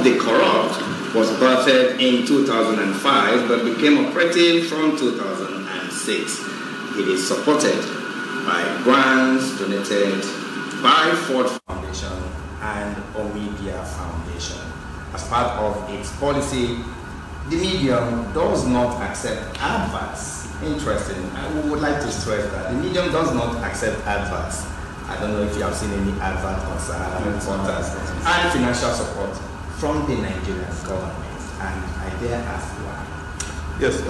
the Corrupt was birthed in 2005 but became operative from 2006. It is supported by grants donated by Ford Foundation and Omedia Foundation. As part of its policy, the medium does not accept adverts. Interesting. I would like to stress that the medium does not accept adverts. I don't know if you have seen any advert on Sahara Reporters and financial support from the Nigerian government. And I dare ask why. Yes,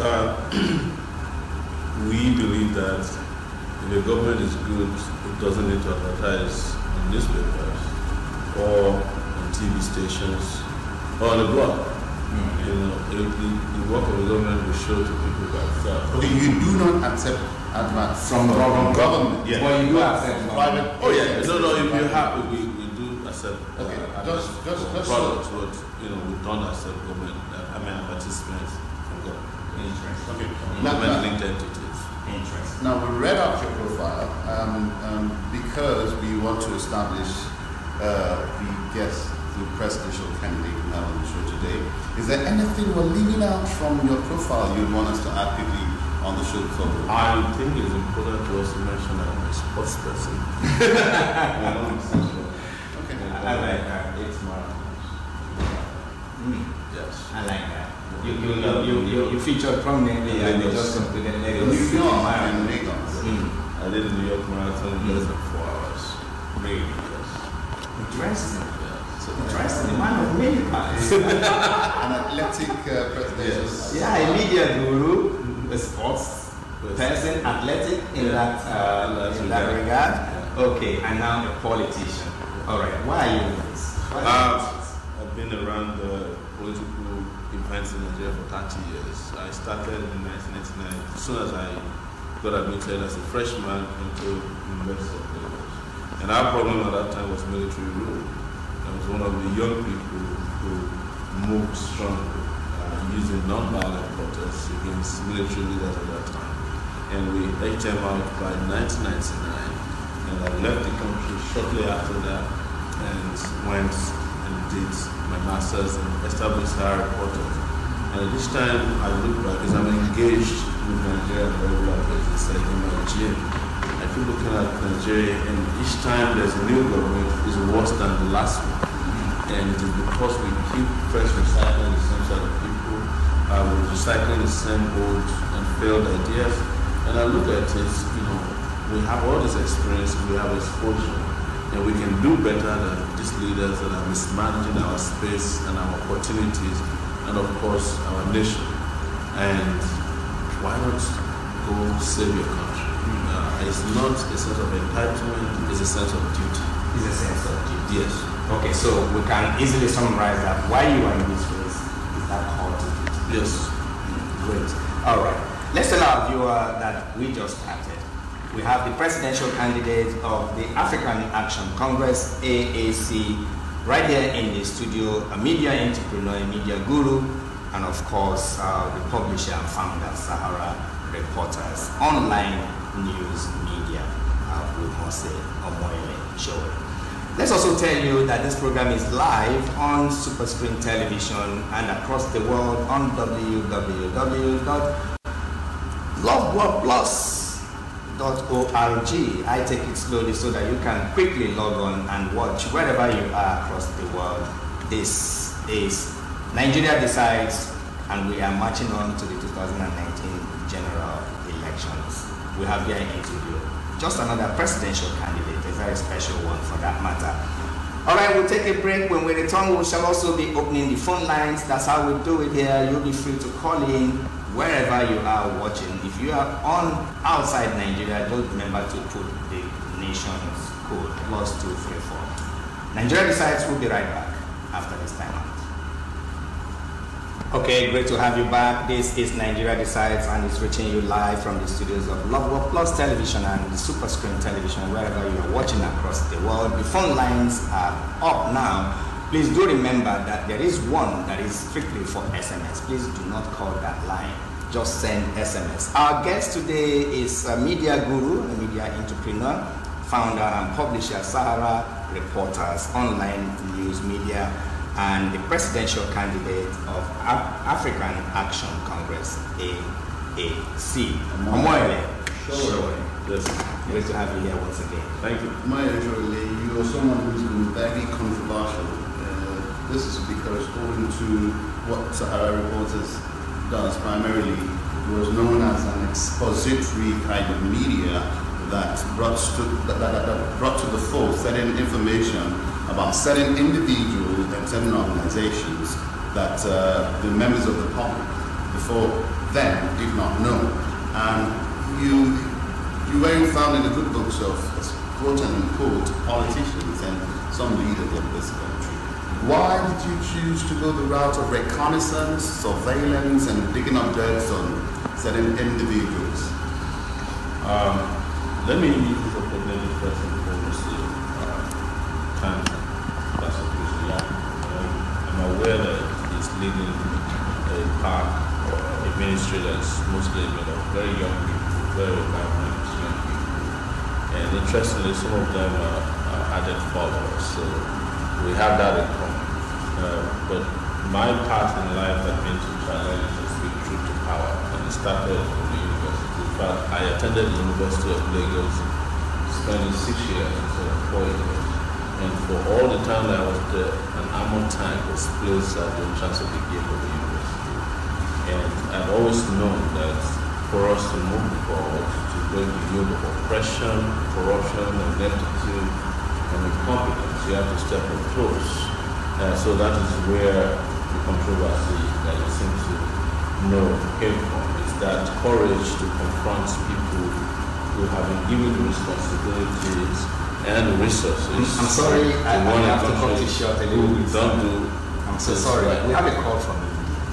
we believe that if the government is good, it doesn't need to advertise on newspapers or on TV stations or on the blog. You know, the work of the government will show to people by itself. Okay, you do not accept adverts from government. Yeah. But you do accept private. Oh yeah, no. If you have, we do accept. Okay, just products. What we don't accept government. Advertisements from government. Interesting. Okay. Government-linked entities. Interesting. Now we read out your profile because we want to establish the presidential candidate we have on the show today. Is there anything we're leaving out from your profile you'd want us to add quickly on the show? I think it's important to also mention that I'm a sports person. Okay. I like that. It's more. Yes. I like that. You featured prominently and you just completed Lagos. New York and Lagos. I did the New York Marathon in less than 4 hours. Really? Yes. Interesting. Interesting. The man of many parts. An athletic presidential. Yes. Yeah, a media guru, a sports person, athletic in that regard. Yeah. Okay, and now a politician. All right. Why are you in this? I've been around the political events in Nigeria for 30 years. I started in 1999 as soon as I got admitted as a freshman into University of Lagos. And our problem at that time was military rule. I was one of the young people who moved strongly using non-violent protests against military leaders at that time. And we edged them out by 1999. And I left the country shortly after that and went and did my master's and established Sahara Reporters. And at this time I look back because I'm engaged with Nigeria on a regular basis, like in my gym. I keep looking at Nigeria, and each time there's a new government is worse than the last one. And it is because we keep fresh recycling the same set of people, we're recycling the same old and failed ideas. And I look at it, we have all this experience, we have exposure, and we can do better than these leaders that are mismanaging our space and our opportunities, and of course our nation. And why not go save your country? It's not a sense of entitlement, it's a sense of duty. It's a sense of duty. Yes. Okay, so we can easily summarize that why you are in this race is that call to duty. Yes. Great. All right. Let's tell our viewer that we just started. We have the presidential candidate of the African Action Congress, AAC, right here in the studio, a media entrepreneur, a media guru, and of course, the publisher and founder, Sahara Reporters, online news media, we must say, Omoyele Sowore. Let's also tell you that this program is live on Super Screen Television and across the world on www.loveworldplus.org. I take it slowly so that you can quickly log on and watch wherever you are across the world. This is Nigeria Decides, and we are marching on to the 2019 general elections. We have here in studio just another presidential candidate, a very special one for that matter. All right, we'll take a break. When we return, we shall also be opening the phone lines. That's how we do it here. You'll be free to call in wherever you are watching. If you are on outside Nigeria, just remember to put the nation's code +234. Nigeria Decides. We'll be right back after this time out. Okay, great to have you back. This is Nigeria Decides, and it's reaching you live from the studios of Loveworldplus Television and the Super Screen Television, wherever you are watching across the world. The phone lines are up now. Please do remember that there is one that is strictly for SMS. Please do not call that line. Just send SMS. Our guest today is a media guru, a media entrepreneur, founder and publisher, Sahara Reporters, online news media. and the presidential candidate of African Action Congress, AAC. Omoyele Sowore. Yes. Great to have you here once again. Thank you. Omoyele, you are someone who's been very controversial. This is because, according to what Sahara Reporters does primarily, was known as an expository kind of media that brought to the fore certain information about certain individuals and certain organizations that the members of the public before then did not know. And you were found in the good books of quote-unquote politicians and some leaders of this country. Why did you choose to go the route of reconnaissance, surveillance, and digging up dirt on certain individuals? Let me use this opportunity first and foremost to thank Pastor Chris. I'm aware that he's leading a path or a ministry that's mostly made of very young people, very vibrant young people. And interestingly, some of them are added followers, so we have that in common. But my path in life has been to challenge and speak truth to power, and it started from the university. In fact, I attended the University of Lagos, spending 6 years instead of 4 years. And for all the time that I was there, an armored tank was placed at the entrance of the gate of the university. And I've always known that for us to move forward, to break the yoke of oppression, corruption, ineptitude, and incompetence, you have to step up close. So that is where the controversy that you seem to know came from. It's that courage to confront people who have been given the responsibilities and the resources. I'm sorry, I have to cut it short a little bit. Don't do. I'm so sorry. Right. We have a call from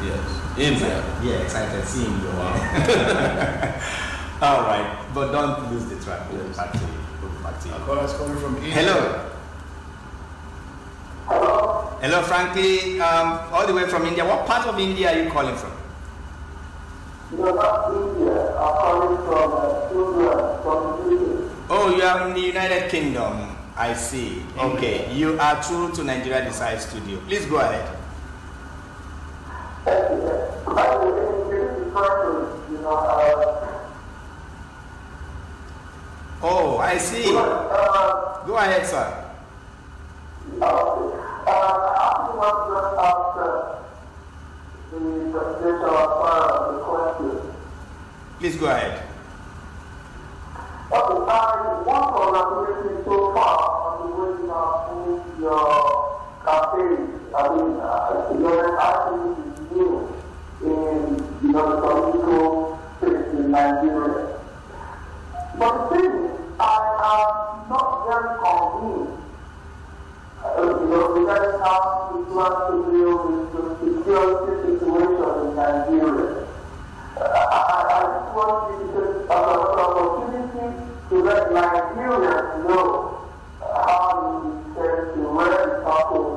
India. Yes. India. Yes, I can see you. Wow. All right, but don't lose the track. We'll back to you. We'll back to you. Our caller is calling from India. Hello. Hello, Frankie. All the way from India. What part of India are you calling from? No, not India. I'm calling from England, from England. Oh, you are in the United Kingdom. I see. Okay. You are true to Nigeria Decide Studio. Please go ahead. Oh, I see. Go ahead, sir. Please go ahead. Okay, I want to congratulate so far on the way you have your campaign. I mean, your activity is new in the political space in Nigeria. But the thing is, I am not very convinced. We guys have to plan to deal with the security situation in Nigeria. I want you to take an opportunity to let Nigerians know how you intend to tackle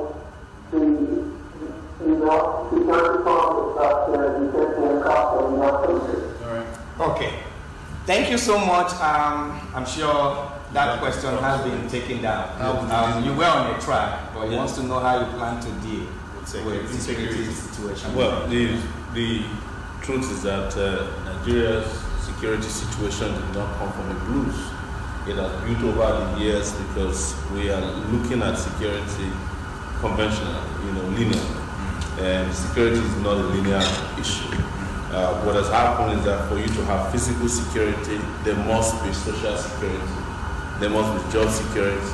the security problems that you tend to encounter in our country. All right. Okay. Thank you so much. I'm sure that question has been taken down. You were on a track, but he wants to know how you plan to deal with the security situation. Well, the truth is that Nigeria's security situation did not come from the blues. It has built over the years because we are looking at security conventionally, linearly. And security is not a linear issue. What has happened is that for you to have physical security, there must be social security. There must be job security.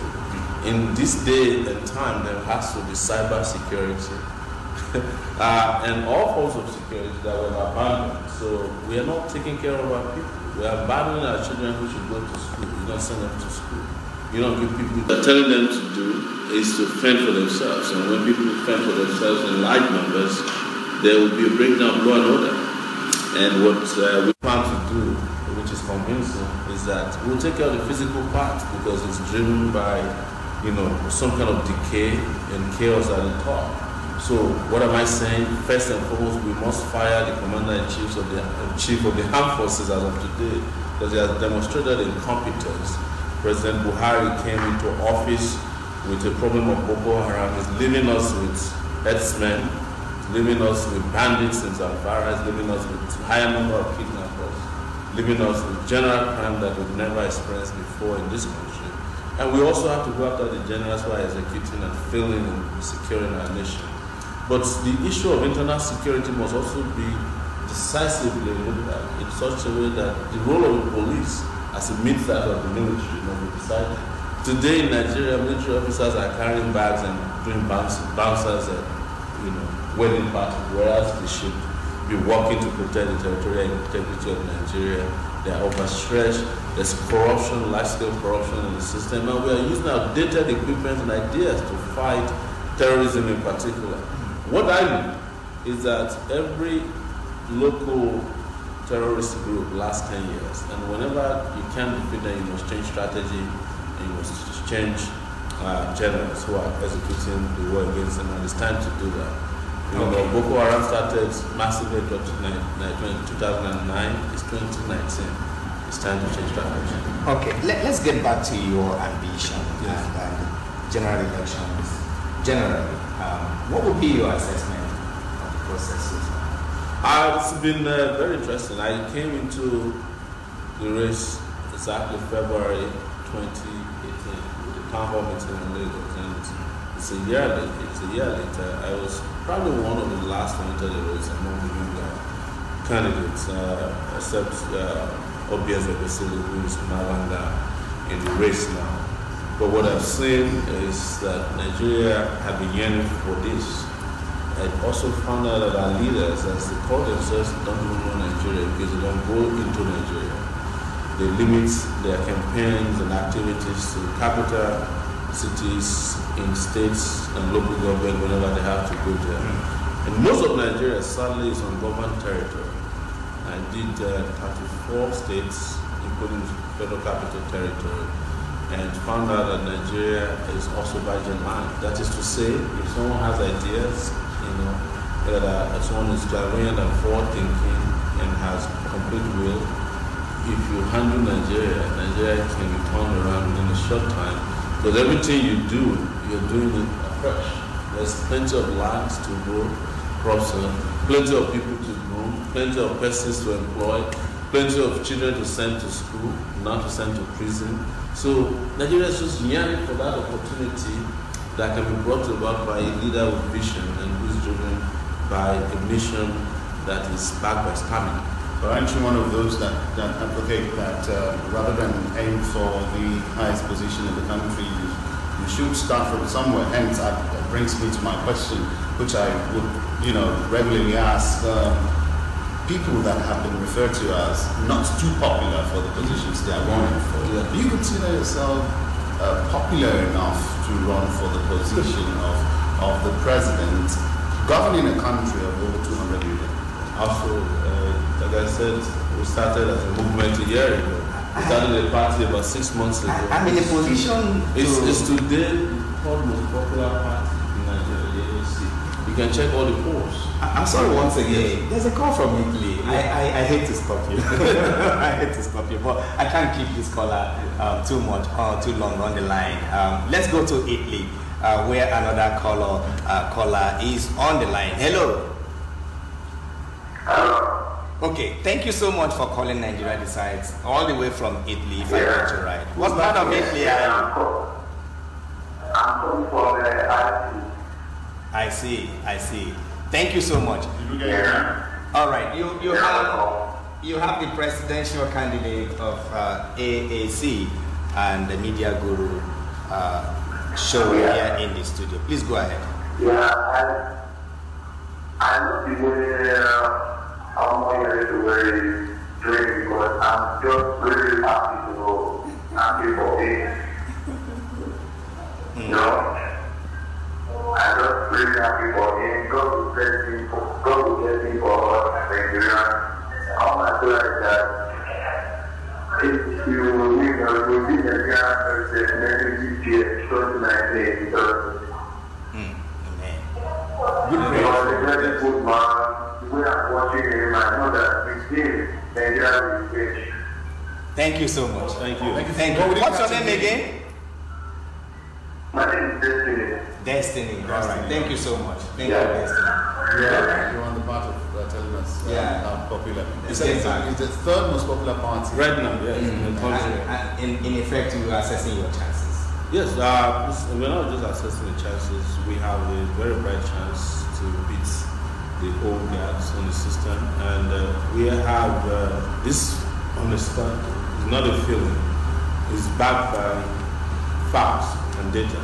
In this day and time, there has to be cyber security. And all forms of security that were abandoned. So we are not taking care of our people. We are abandoning our children who should go to school. You don't send them to school. You don't give people. What telling them to do is to fend for themselves. And when people fend for themselves in large numbers, there will be a breakdown of law and order. And what we plan to do, which is convincing, is that we'll take care of the physical part because it's driven by, some kind of decay and chaos at the top. So what am I saying? First and foremost, we must fire the commander-in-chief of the armed forces as of today because he has demonstrated incompetence. President Buhari came into office with a problem of Boko Haram. He's leaving us with herdsmen, leaving us with bandits in Zamfara, leaving us with a higher number of kidnappers, leaving us with general crime that we've never experienced before in this country. And we also have to go after the generals who are executing and failing in securing our nation. But the issue of internal security must also be decisively looked at in such a way that the role of the police as it meets that of the military must be decided. Today in Nigeria, military officers are carrying bags and doing bouncers at wedding parties, whereas they should be working to protect the territorial integrity of Nigeria. They are overstretched. There's corruption, large-scale corruption in the system, and we are using outdated equipment and ideas to fight terrorism in particular. What I know is that every local terrorist group lasts 10 years, and whenever you can't defeat them, you must change strategy, and you must change generals who are executing the war against them, and it's time to do that. Boko Haram started massively in 2009, it's 2019. It's time to change strategy. Okay, let's get back to your ambition and general elections. Generally, what would be your assessment of the process so far? It's been very interesting. I came into the race exactly February 2018 with the town hall meeting in Lagos, and it's a year later. I was probably one of the last to enter the race among the younger candidates, except Obieze Basili, who is no longer in the race now. But what I've seen is that Nigeria have been yearning for this. I also found out that our leaders, as they call themselves, don't even know Nigeria because they don't go into Nigeria. They limit their campaigns and activities to capital cities, in states and local government whenever they have to go there. And most of Nigeria, sadly, is on government territory. I did 34 states, including federal capital territory, and found out that Nigeria is also Virgin land. That is to say, if someone has ideas, that someone is clairvoyant and forward-thinking and has complete will, if you handle Nigeria, Nigeria can be turned around within a short time. Because everything you do, you're doing it afresh. There's plenty of lands to grow crops on, plenty of people to groom, plenty of persons to employ, plenty of children to send to school, not to send to prison. So Nigeria is just yearning for that opportunity that can be brought about by a leader with vision and who is driven by a mission that is backed by stamina. But aren't you one of those that advocate that rather than aim for the highest position in the country, you should start from somewhere? Hence, that brings me to my question, which I would, regularly ask people that have been referred to as not too popular for the positions they are running for. Yeah. Do you consider yourself popular enough to run for the position of the president, governing a country of over 200 million? Also, like I said, we started as a movement a year ago. We started a party about 6 months ago. I'm in a position It's today the third most popular party in Nigeria, the ANC. You can check all the polls. I'm sorry once again. There's a call from Italy. I hate to stop you. I hate to stop you, but I can't keep this caller too long on the line. Let's go to Italy, where another caller is on the line. Hello. Hello. Okay, thank you so much for calling Nigeria Decides, all the way from Italy, if I got you right. What part of Italy are you? I'm coming from Italy. I see. Thank you so much. Yeah. All right, you have the presidential candidate of AAC and the media guru show here in the studio. Please go ahead. Yeah, I know the way Omoyele Sowore doing because I'm just really happy to know happy for him. I'm just really happy for him. God will bless him for Nigeria. I feel like that if you will be Nigeria next year, 2019, because because he's a very good man. The way I'm watching him, I know that he's been Nigeria will change. Thank you so much. Thank you. Thank you. What's your name again? My name is Destiny. Destiny. All right. Thank you so much. Thank you, Destiny. You're on the part of telling us how popular. You said it's the third most popular party. Right now, yes. In effect, you are assessing your chances. Yes, we're not just assessing the chances. We have a very bright chance to beat the old guards on the system, and we have this understanding. It's not a feeling. It's backed by facts and data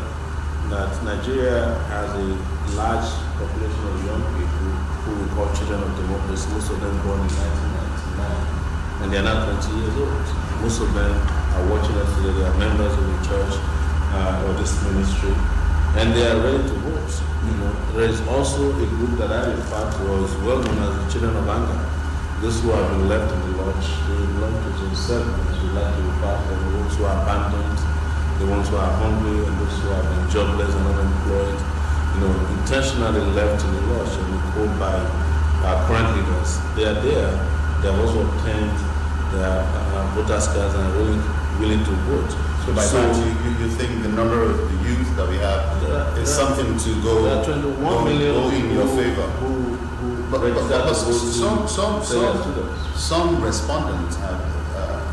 that Nigeria has a large population of young people who we call children of democracy. Most of them born in 1999, and they are now 20 years old. Most of them are watching us today. They are members of the church or this ministry, and they are ready to vote. You know, there is also a group that I refer to as well known as the children of anger. Those who have been left in the lodge, they belong to the servants. We like to refer to them, those who are abandoned, the ones who are hungry, and those who have been jobless and unemployed. You know, intentionally left in the lodge and called by our current leaders. They are there. They have also obtained their voters' cards and are really willing to vote. So by that, you think the number of the youth that we have is something to go in your favor? But some respondents have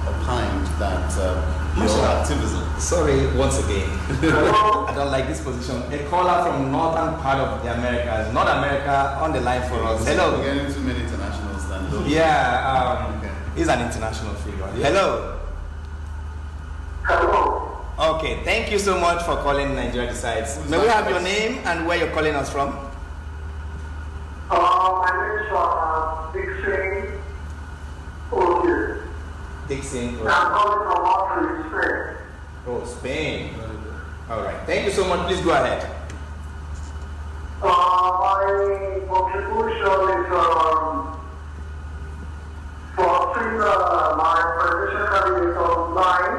opined that your activism. Sorry, once again. I don't like this position. A caller from northern part of the Americas, North America, on the line for us. Hello. We're getting too many internationals than those. Yeah, he's an international figure. Yeah. Hello. Hello. Okay, thank you so much for calling Nigeria Decides. May we have your name and where you're calling us from? My name is Dixon. Dixon. I'm calling from Madrid, Spain. Oh, Spain. All right. Thank you so much. Please go ahead. My contribution is for seeing my presidential candidate online.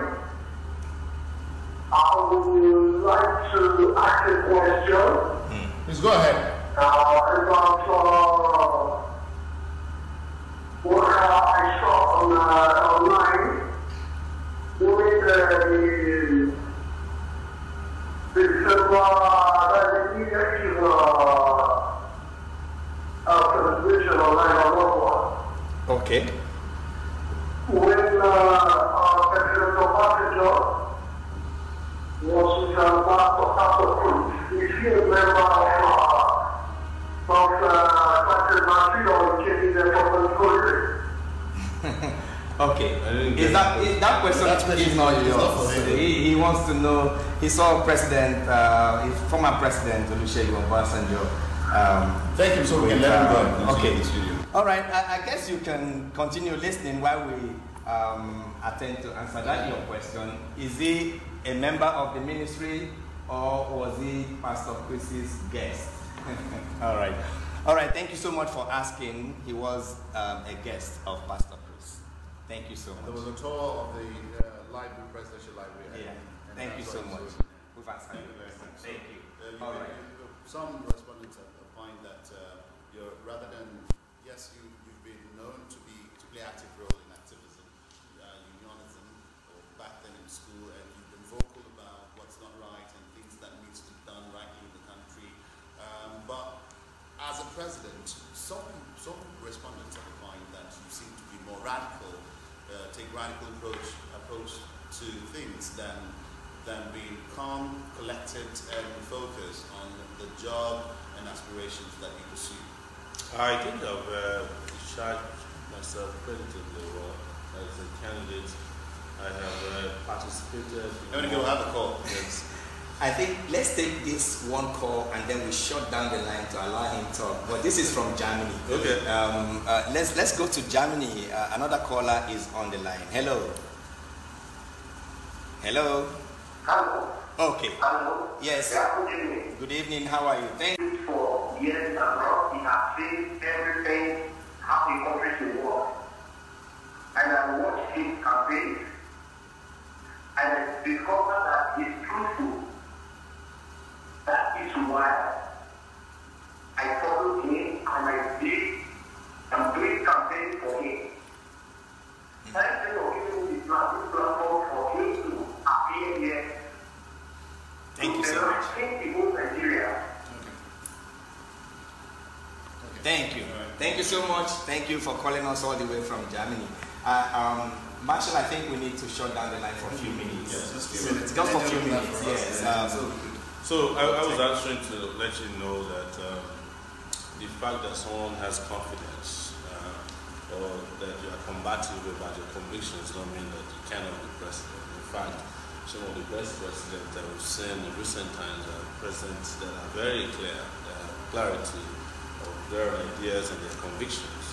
I would like to ask a question. Please go ahead. About what I saw online during the presentation online on Loveworld. Okay. When President Obama was with Pastor Cruz, is he a member of Okay. Is that question is not yours? He wants to know. He saw President, former President Olusegun Obasanjo. Thank you. So we can let him go. Okay. All right. I guess you can continue listening while we attempt to answer that your question. Is he a member of the ministry or was he Pastor Chris's guest? All right. All right. Thank you so much for asking. He was a guest of Pastor Chris. Thank you so much. There was a tour of the library, presidential library. Yeah. Thank you so much. We've answered your question. Thank you. All right. Some respondents find that you're rather than you've been known to play active role in activism, unionism, or back then in school, and you've been vocal about what's not right and things that needs to be done rightly in the country. But as a president, some respondents have defined that you seem to be more radical, take radical approach to things than being calm, collected, and focused on the job and aspirations that you pursue. I think I've charged myself creditably well as a candidate. I have participated. How many people have a call? Yes. I think let's take this one call and then we shut down the line to allow him to talk. But this is from Germany. Okay. Let's go to Germany. Another caller is on the line. Hello. Hello. Hello. Okay. Hello. Yes. Yeah, good evening. Good evening. How are you? Thank you. For years and now, we have seen everything, how the country should work. And I watched his campaign, and I discovered that he's truthful. That is why I followed him and I'm doing campaign for him. That is of giving me the platform for him to appear here. Thank you so much. The whole Nigeria. Thank you. Right. Thank you so much. Thank you for calling us all the way from Germany. Marshall, I think we need to shut down the line for a few minutes. Yes, just for a few minutes. Yes. So I was answering to let you know that the fact that someone has confidence or that you are combative about your convictions don't mean that you cannot be president. In fact, some of the best presidents that we've seen in recent times are presidents that are very clear, that have clarity of their ideas and their convictions.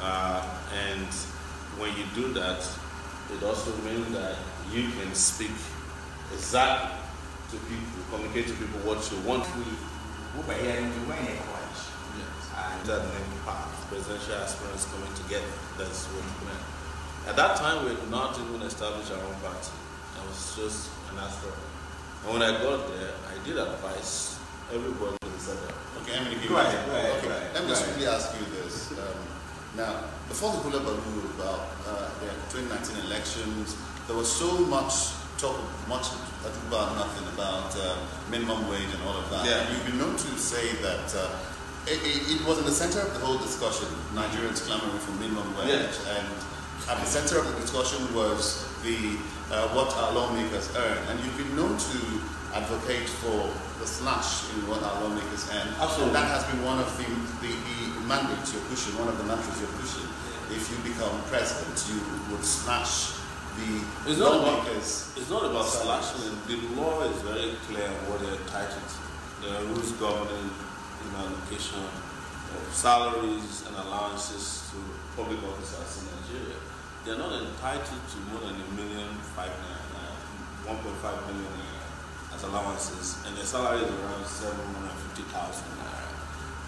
And when you do that, it also means that you can speak exactly to people, communicate to people what you want. We were hearing you were in a coalition. Yes. And that path, presidential aspirants coming together. That's what we meant. At that time, we had not even established our own party. I was just an astronaut. And when I got there, I did advise everybody to set up. Okay, I'm going to give Go you ahead. Let me just quickly ask you this. Now, before the hullabaloo about the 2019 elections, there was so much talk, I think about nothing, about minimum wage and all of that. Yeah. You've been known to say that it was in the center of the whole discussion, Nigerians clamoring for minimum wage. Yeah. And at the center of the discussion was what our lawmakers earn. And you've been known to advocate for the slash in what our lawmakers earn. Absolutely. And that has been one of the mandates you're pushing, one of the mantras you're pushing. If you become president, you would slash the lawmakers. It's not about slashing. The law is very clear on what they're entitled to. There are rules governing allocation of salaries and allowances to public officers in Nigeria. They're not entitled to more than 1.5 million as allowances, and their salary is around 750,000 naira.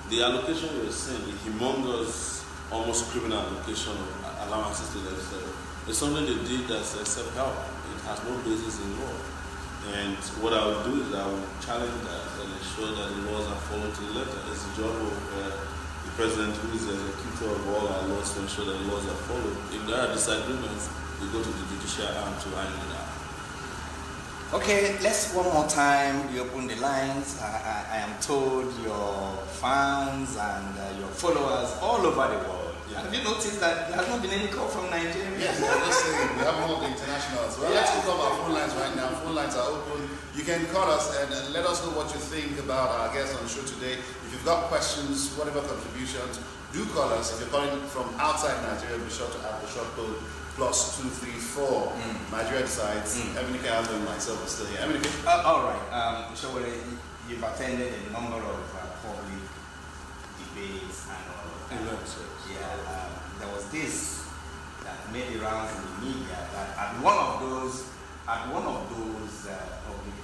The allocation we're seeing, the humongous, almost criminal allocation of allowances to legislators, is something they did that's self-help. It has no basis in law. And what I would do is I would challenge that and ensure that the laws are followed to the letter. It's the job of the president, who is the executor of all our laws, to ensure that the laws are followed. If there are disagreements, we go to the judicial arm to iron it out. Okay, let's one more time reopen the lines. I am told your fans and your followers all over the world. Yeah. Have you noticed that there has not been any call from Nigeria? Yes, I'm just saying, we have all the internationals. Well, let's pick up our phone lines right now. Phone lines are open. You can call us and let us know what you think about our guests on the show today. If you've got questions, whatever contributions, do call us. If you're calling from outside Nigeria, be sure to add the short code +234. Nigeria decides. Eminike and myself are still here. Eminike? All right. Sowore, you've attended a number of public debates and all of that. There was this that made the rounds in the media that at one of those public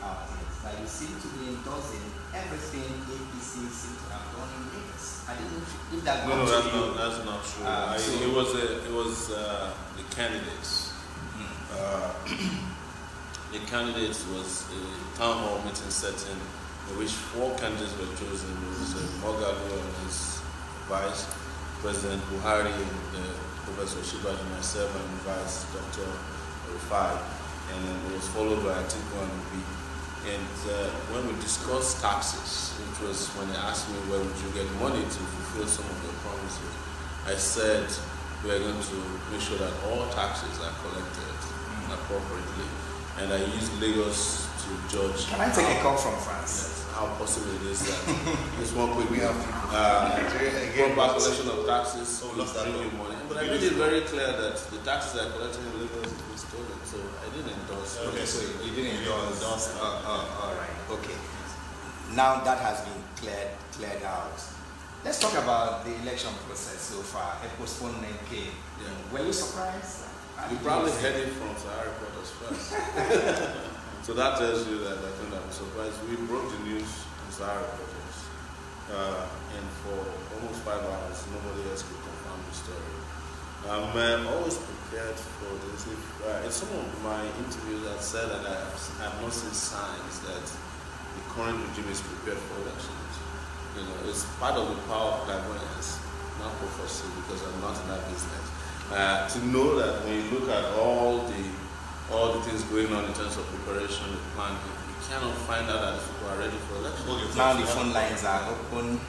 outings that you seem to be endorsing everything APC seems to have done in Lagos. I didn't know if that No, that's not true. It was the candidates. The candidates was a town hall meeting setting in which 4 candidates were chosen. It was Mogalu and his vice President Buhari and Professor Shibaju, myself, and Vice Dr. Rufai, and then it was followed by Atiku and B. And when we discussed taxes, which was when they asked me where would you get money to fulfill some of their promises, I said we are going to make sure that all taxes are collected appropriately, and I used Lagos to judge. Can I take a call from France? Yes, how possible it is that this one quick We have proper collection of taxes So we lost that bring you law. money. But I made it very clear that the taxes I collected in Lagos were stolen, so I didn't endorse. Okay, so you didn't endorse. All right. Okay. Now that has been cleared out. Let's talk about the election process so far. A postponement came. Yeah. Were you surprised? You probably heard it from Sahara Reporters first. So that tells you that I think I'm surprised. We broke the news on Sahara Reporters, and for almost 5 hours, nobody else could confirm the story. I'm always prepared for this. In some of my interviews, I've said that I have not seen signs that the current regime is prepared for elections. You know, it's part of the power of clairvoyance, not prophecy, because I'm not in that business. To know that when you look at all the things going on in terms of preparation, the planning, you cannot find out that people are ready for elections. Now the phone lines are open.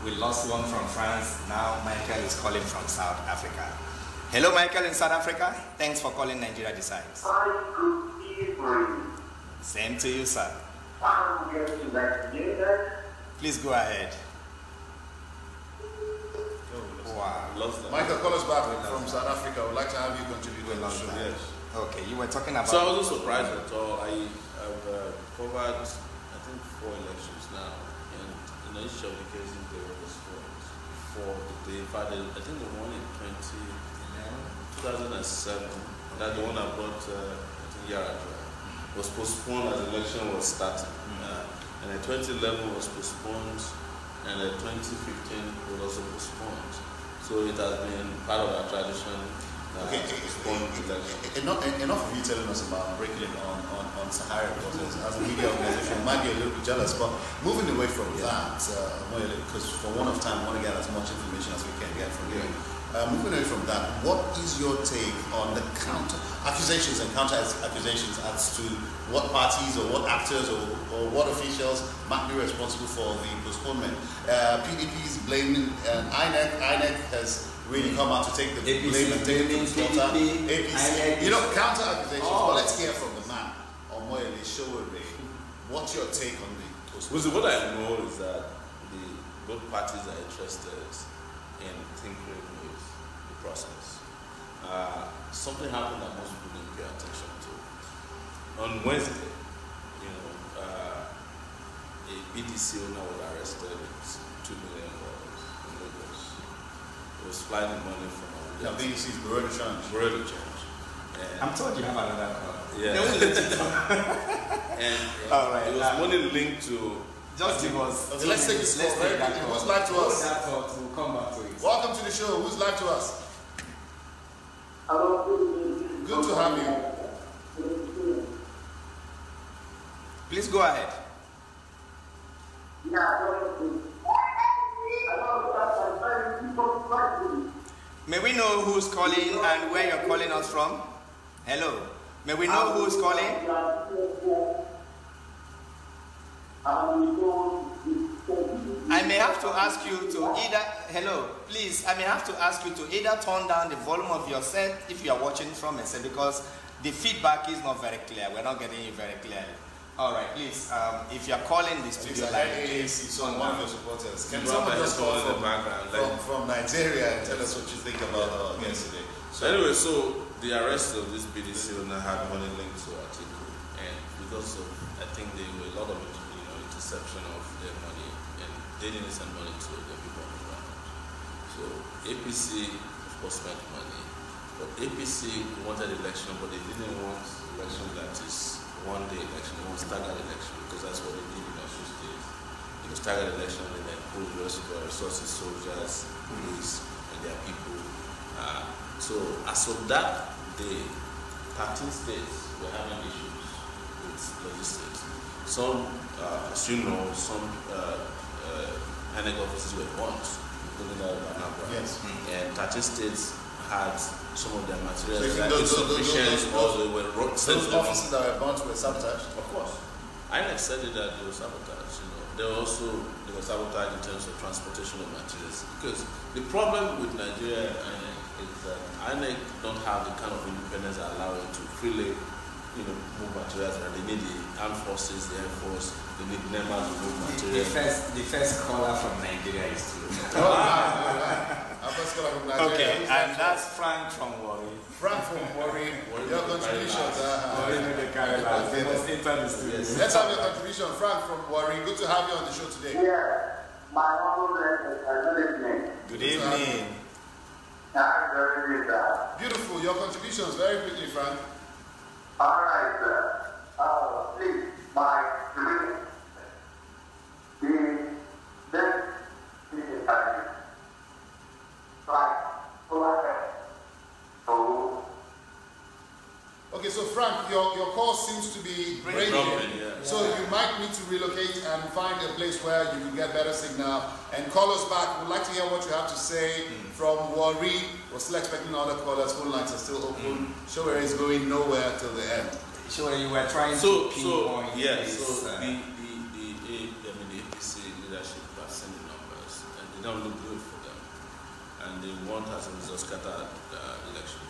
We lost one from France. Now Michael is calling from South Africa. Hello, Michael in South Africa. Thanks for calling Nigeria Decides. Hi, good evening. Same to you, sir. I'm here to let you know. Please go ahead. Wow. Michael, call us back from South Africa. I would like to have you contribute to the show. Yes. Okay, you were talking about... So I wasn't surprised at all. I've covered, I think, 4 elections now. And in each of the cases, there was for the fact that I think the one in 2007, that the one I brought, I think, Yaradra, was postponed as the election was starting. And in 2011 was postponed, and in 2015 was also postponed. So it has been part of our tradition. Okay, enough of you telling us about breaking on Sahara reporters. As a media organization, we might be a little bit jealous, but moving away from that, because for one of time, we want to get as much information as we can get from you. Moving away from that, what is your take on the counter accusations as to what parties or what actors or what officials might be responsible for the postponement? PDP is blaming INEC has really come out to take the blame and take the slaughter. APC, you know, counter accusations. But let's hear from the man, Omoyele Sowore. What's your take on the postponement? What I know is that both parties are interested in tinkering with the process. Something happened that most people didn't pay attention to. On Wednesday, a BDC owner was arrested with $2 million in Lagos. He was flying money from Now, BDC is Bureau de Change. I'm told you have another call. Yeah. And all right, it was money linked to... Just give us... Okay, let's take this call very quickly. Who's live to us? That thought, we'll come back to it. Welcome to the show. Who's live to us? Hello, Good to have you. Please go ahead. May we know who's calling and where you're calling us from? Hello. May we know who's calling? I may have to ask you to either... Hello, please. I may have to ask you to either turn down the volume of your set if you are watching from a set, because the feedback is not very clear. We're not getting you very clearly. All right, please. If you are calling the studio line, please. So one of your supporters. Can someone just call in the background from Nigeria and tell us what you think about our guest today? So anyway, so the arrest of this BDC owner had money linked to Atiku, and because of, I think there were a lot of interception of their money, and they didn't send money to the people on the ground. So APC, of course, spent money, but APC wanted election, but they didn't want election that is one-day election. They want staggered election, because that's what they did in Osun State. Staggered election, and then pull the rest of their resources, soldiers, police, and their people. So as of that day, 13 states were having issues with logistics. Some, as you know, some INEC offices were burnt, including that of Anambra. Yes. And 13 states had some of their materials So that insufficient, or they were those offices that were burnt were sabotaged? Of course. INEC said it that they were sabotaged. They were sabotaged in terms of transportation of materials. Because the problem with Nigeria and INEC is that INEC don't have the kind of independence that allow it to freely, move materials, and they need the armed forces, the Air Force, they need NEMA to move materials. The first caller from Nigeria is true. First caller from Nigeria. Okay, and that's Frank from Warri. Frank from Warri. Your contributions. Let's have your contribution, Frank from Warri. Good to have you on the show today. Yeah, my honorable good evening. Good evening. Beautiful. Your contributions, very quickly, Frank. All right, sir. Please, my dream is this is a Okay, so Frank, your call seems to be breaking. Yeah. So you might need to relocate and find a place where you can get better signal and call us back. We'd like to hear what you have to say from Warri. We're still expecting other callers. Phone lines are still open. Sowore is going nowhere till the end. Sure, you were trying to pinpoint the APC leadership are sending numbers, and not look good for them, and they want as a result scatter the election.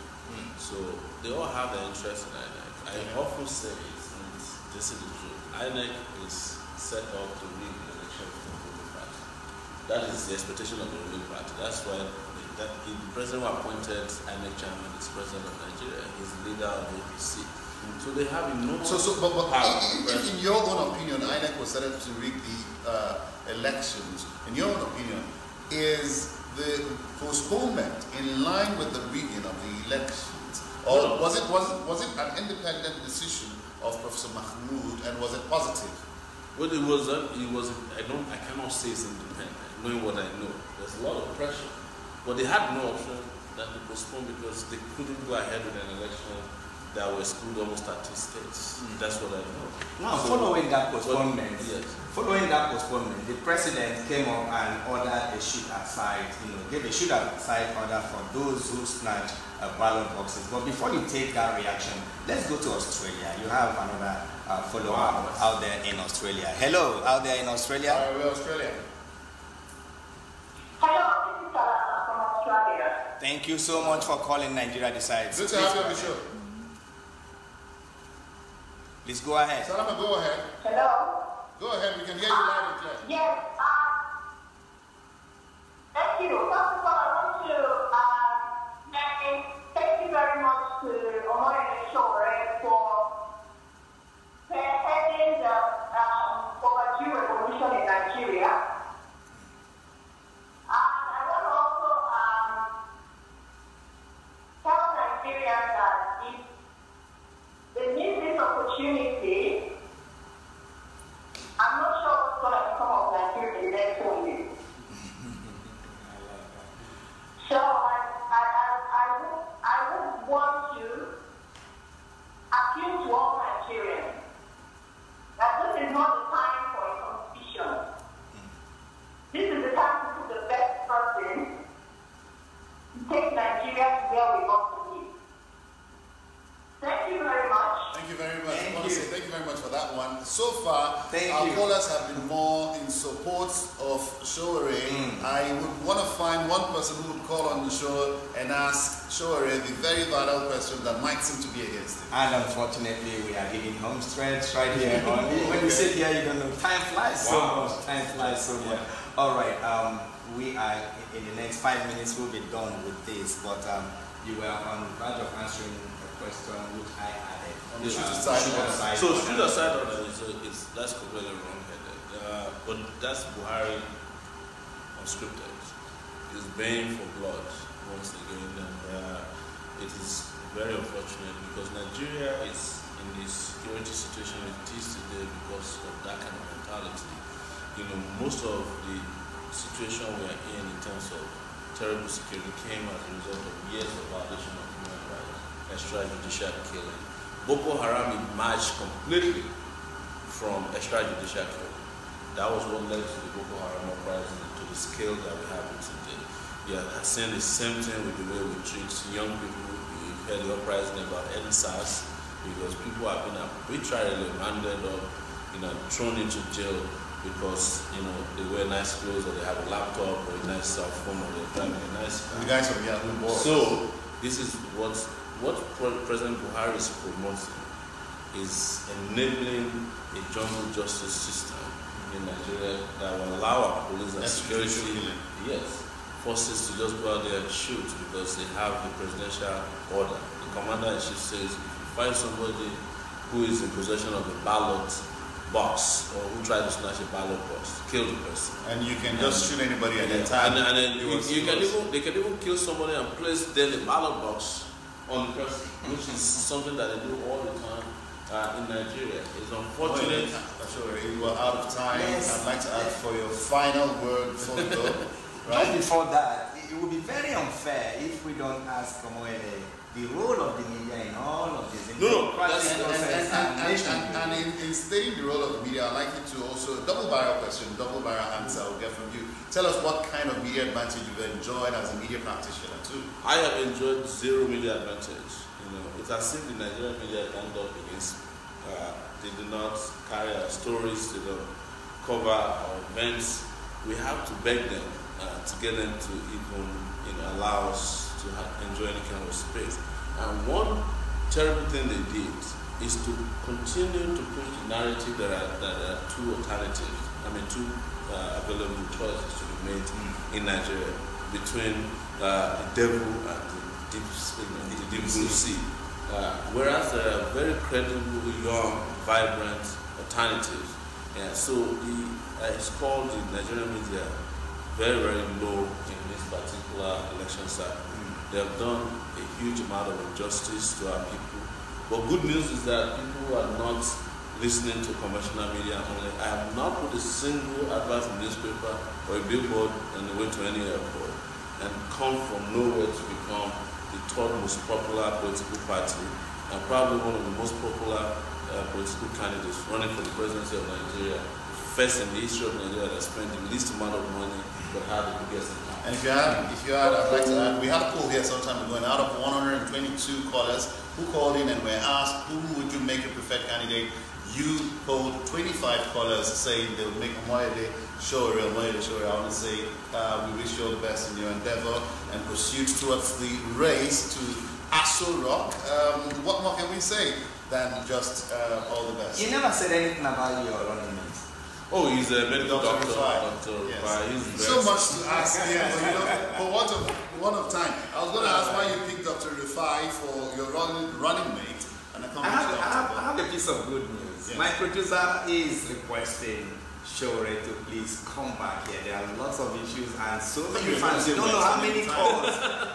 So they all have their interest in INEC. I often say it, and this is the truth. INEC is set up to win the election for the ruling party. That is the expectation of the ruling party. That's why the president who appointed INEC chairman is president of Nigeria. He's the leader of the APC. So they have enormous power. In your own opinion, INEC was set up to rig the elections. In your own opinion, is the postponement in line with the rigging of the elections, or was it an independent decision of Professor Mahmoud, and was it positive? Well, it was. I cannot say it's independent. Knowing what I know, there's a lot of pressure, but they had no option than to postpone because they couldn't go ahead with an election that will exclude almost 30 states. That's what I know. Now, following that postponement, the president came up and ordered a shoot-aside, gave a shoot-aside order for those who snatch ballot boxes. But before you take that reaction, let's go to Australia. You have another follower out there in Australia. Hello, out there in Australia. Hi, we're Australia. Hello, this is Salama from Australia. Thank you so much for calling Nigeria Decides. Good to have you on the show. Please go ahead. Salama, go ahead. Hello. Go ahead, we can hear you loud and clear. Yes. Thank you. First of all, I want to thank you very much to Omoyele Sowore for heading the overdue revolution in Nigeria. And I want to also tell Nigerians that if they need this opportunity, I'm not sure what's going to become of Nigeria in the next 4 years. So I would want to appeal to all Nigerians that this is not the time for a competition. This is the time to put the best person to take Nigeria to where we want to be. Thank you very much. Thank you very much. I want to say thank you very much for that one. So far, Thank our you. callers have been more in support of Sowore. I would want to find one person who would call on the show and ask Sowore the very vital question that might seem to be against him. And unfortunately, we are giving home stretch right here. When you sit here, you don't know. Time flies so much. Time flies so much. All right. We are in the next 5 minutes. We'll be done with this. But you were on the verge of answering a question which I added. On the shoot-aside. So shoot-aside order that's completely wrong-headed. But that's Buhari unscripted. He's baying for blood once again, and it is very unfortunate because Nigeria is in this security situation it is today because of that kind of mentality. Most of the situation we are in terms of terrible security came as a result of years of violation of human rights, extrajudicial killing. Boko Haram emerged completely from extrajudicial killing. That was what led to the Boko Haram uprising to the scale that we have today. We are seeing the same thing with the way we treat young people. We've heard the uprising about NSAS because people have been arbitrarily rounded up, thrown into jail because they wear nice clothes or they have a laptop or a nice cell phone or they're driving a nice car. The guys from Yahoo Boys. So this is what President Buhari is promoting is enabling a jungle justice system in Nigeria that will allow our police and security forces to just go out there and shoot because they have the presidential order. The commander-in-chief says if you find somebody who is in possession of a ballot box or who tried to snatch a ballot box, kill the person. And you can just shoot anybody at any time. And then they can even kill somebody and place then the ballot box on the person, which is something that they do all the time in Nigeria. It's unfortunate. Sure, you are out of time. Yes. I'd like to ask for your final word before we go. Just before that, it would be very unfair if we don't ask Omoyele the role of the media in all of this. And in stating the role of the media, I'd like you to also, double-barrel question, double-barrel answer I'll get from you. Tell us what kind of media advantage you've enjoyed as a media practitioner too. I have enjoyed zero media advantage. It's as if the Nigerian media ganged up against they do not carry our stories, they don't cover our events. We have to beg them to get them to even allow us to enjoy any kind of space. And one terrible thing they did is to continue to push the narrative that there are two alternatives, two available choices to be made in Nigeria between the devil and the deep blue sea. Whereas there are very credible, young, vibrant alternatives. So it's called the Nigerian media very, very low in this particular election cycle. They have done a huge amount of injustice to our people. But good news is that people are not listening to conventional media only. I have not put a single advert in the newspaper or a billboard on the way to any airport and come from nowhere to become the third most popular political party and probably one of the most popular political candidates running for the presidency of Nigeria. First in the history of Nigeria that spent the least amount of money but had the biggest impact. And if you had, I'd like to add, we had a poll here some time ago, and out of 122 callers who called in and were asked, who would you make a preferred candidate? You polled 25 callers saying they would make Omoyele Sowore. I want to say we wish you all the best in your endeavor and pursuit towards the race to Aso Rock. What more can we say than just all the best? You never said anything about your running mate. Oh, he's a medical doctor. Yes. So much to ask here, but for want of time, I was going to ask why you picked Dr. Rufai for your running mate. And I have a piece of good news. Yes. My producer is requesting Sowore to please come back here. There are lots of issues and so many fans. You don't know how many calls.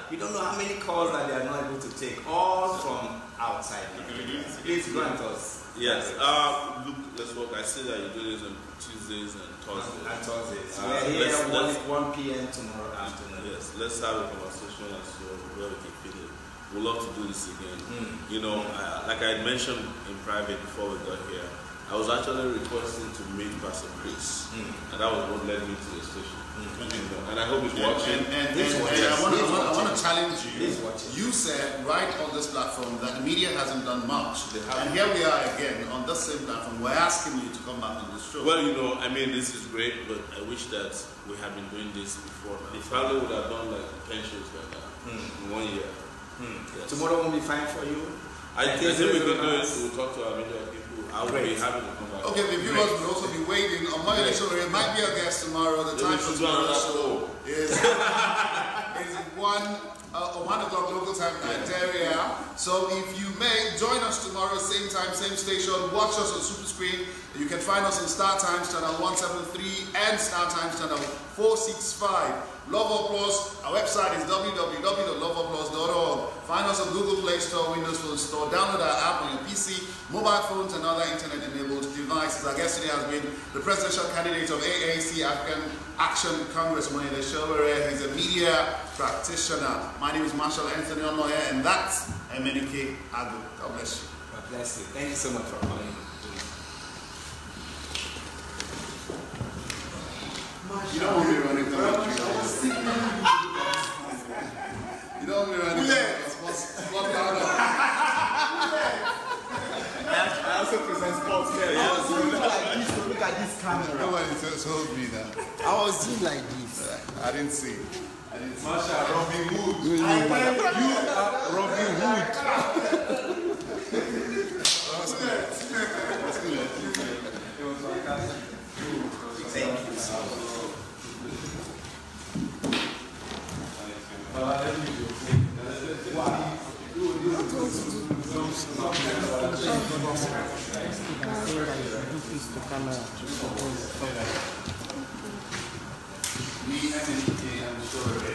You don't know how many calls that they are not able to take. All from outside. Please grant us. Yes. Look, let's work. I see that you do this on Tuesdays and Thursdays. We're here 1 p.m. tomorrow afternoon. Yes. Let's have a conversation as to where we can fit it. We'd love to do this again. Like I had mentioned in private before we got here, I was actually requesting to meet Pastor Chris, and that was what led me to the station. And I hope he's watching. And I want to challenge you. You said right on this platform that the media hasn't done much, and here we are again on the same platform. We're asking you to come back on the show. Well, this is great, but I wish that we had been doing this before. We probably would have done like 10 shows like that in 1 year. Yes. Tomorrow won't be fine for you. I think we can do it. We'll talk to our media people. I will be happy to come back. Okay, the viewers will also be waiting. Omoyele Sowore might be a guest tomorrow. The time for tomorrow's show is 1 o'clock local time, Nigeria. So if you may join us tomorrow, same time, same station. Watch us on Super Screen. You can find us on Star Times channel 173 and Star Times channel 465. Loveworldplus, our website is www.loveworldplus.org. Find us on Google Play Store, Windows Phone Store. Download our app on your PC, mobile phones, and other internet-enabled devices. Our guest today has been the presidential candidate of AAC African Action Congress, Omoyele Sowore. He's a media practitioner. My name is Marshall Anthony Onoye, and that's MNK Agu. God bless you. God bless you. Thank you so much for calling. You don't want me running down. You don't want me running down. I also present sports here. Look at this camera. Nobody told me that. I was doing like this. I didn't see. Masha, Robin Hood. You are Robin Hood. That's good. It was fantastic. Thank you so much. Me and Sowore.